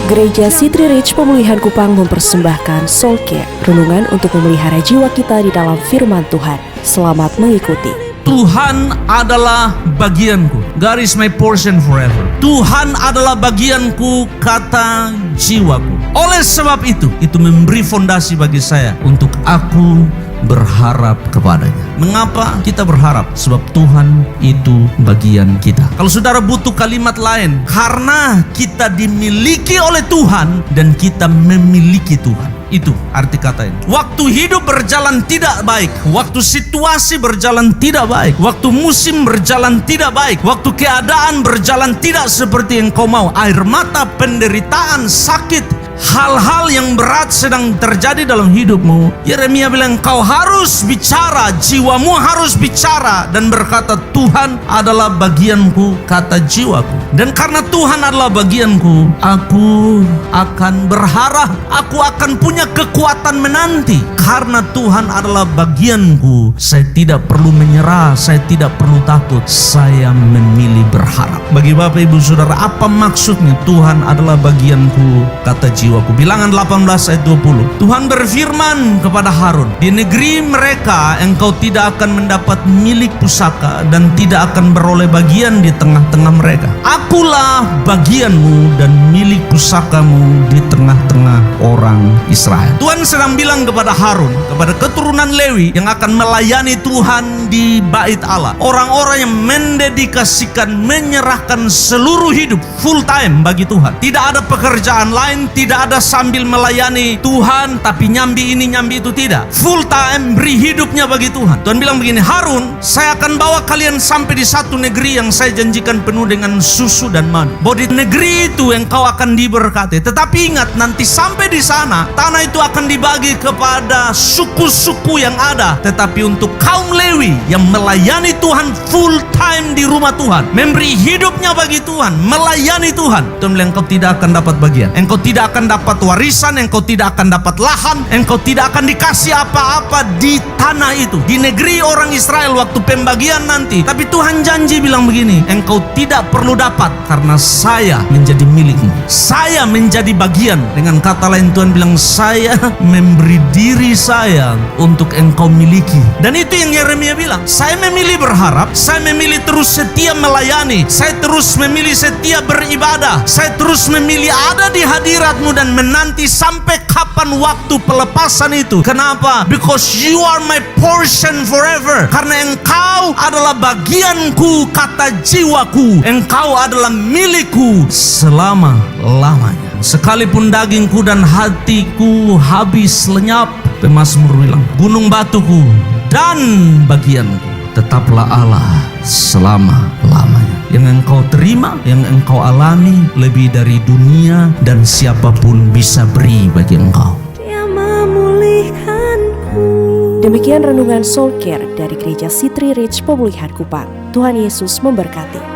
Gereja City Reach Pemulihan Kupang mempersembahkan Soul Care, renungan untuk memelihara jiwa kita di dalam firman Tuhan. Selamat mengikuti. Tuhan adalah bagianku. God is my portion forever. Tuhan adalah bagianku, kata jiwaku. Oleh sebab itu memberi fondasi bagi saya untuk aku berharap kepadanya. Mengapa kita berharap? Sebab Tuhan itu bagian kita. Kalau saudara butuh kalimat lain, karena kita dimiliki oleh Tuhan dan kita memiliki Tuhan. Itu arti kata ini. Waktu hidup berjalan tidak baik, waktu situasi berjalan tidak baik, waktu musim berjalan tidak baik, waktu keadaan berjalan tidak seperti yang kau mau, air mata, penderitaan, sakit, hal-hal yang berat sedang terjadi dalam hidupmu. Yeremia bilang, kau harus bicara, jiwamu harus bicara dan berkata, Tuhan adalah bagianku, kata jiwaku. Dan karena Tuhan adalah bagianku, aku akan berharap, aku akan punya kekuatan menanti. Karena Tuhan adalah bagianku, saya tidak perlu menyerah, saya tidak perlu takut, saya memilih berharap. Bagi Bapak Ibu Saudara, apa maksudnya Tuhan adalah bagianku, kata jiwaku? Bilangan 18 ayat 20. Tuhan berfirman kepada Harun, di negeri mereka engkau tidak akan mendapat milik pusaka dan tidak akan beroleh bagian di tengah-tengah mereka. Akulah bagianmu dan milik pusakamu di tengah-tengah orang Israel. Tuhan sedang bilang kepada Harun, kepada keturunan Lewi yang akan melayani Tuhan di bait Allah, orang-orang yang mendedikasikan, menyerahkan seluruh hidup full time bagi Tuhan. Tidak ada pekerjaan lain, tidak ada sambil melayani Tuhan tapi nyambi ini nyambi itu, tidak. Full time beri hidupnya bagi Tuhan. Tuhan bilang begini, Harun, saya akan bawa kalian sampai di satu negeri yang saya janjikan penuh dengan susu dan madu. Bahwa di negeri itu engkau akan diberkati. Tetapi ingat, nanti sampai di sana tanah itu akan dibagi kepada suku-suku yang ada. Tetapi untuk kaum Lewi yang melayani Tuhan full time di rumah Tuhan, memberi hidupnya bagi Tuhan, melayani Tuhan, Tuhan bilang engkau tidak akan dapat bagian, engkau tidak akan dapat warisan, engkau tidak akan dapat lahan, engkau tidak akan dikasih apa-apa di tanah itu, di negeri orang Israel waktu pembagian nanti. Tapi Tuhan janji bilang begini, engkau tidak perlu dapat karena saya menjadi milikmu, saya menjadi bagian. Dengan kata lain Tuhan bilang, saya memberi diri saya untuk engkau miliki. Dan itu yang Yeremia bilang, saya memilih berharap, saya memilih terus setia melayani, saya terus memilih setia beribadah, saya terus memilih ada di hadiratmu dan menanti sampai kapan waktu pelepasan itu. Kenapa? Because you are my portion forever. Karena engkau adalah bagianku, kata jiwaku, engkau adalah milikku selama-lamanya. Sekalipun dagingku dan hatiku habis lenyap, pemazmur bilang, gunung batuku dan bagianku, tetaplah Allah selama-lamanya. Yang engkau terima, yang engkau alami lebih dari dunia dan siapapun bisa beri bagi engkau. Dia memulihkanku. Demikian renungan Soul Care dari Gereja City Reach Pemulihan Kupang. Tuhan Yesus memberkati.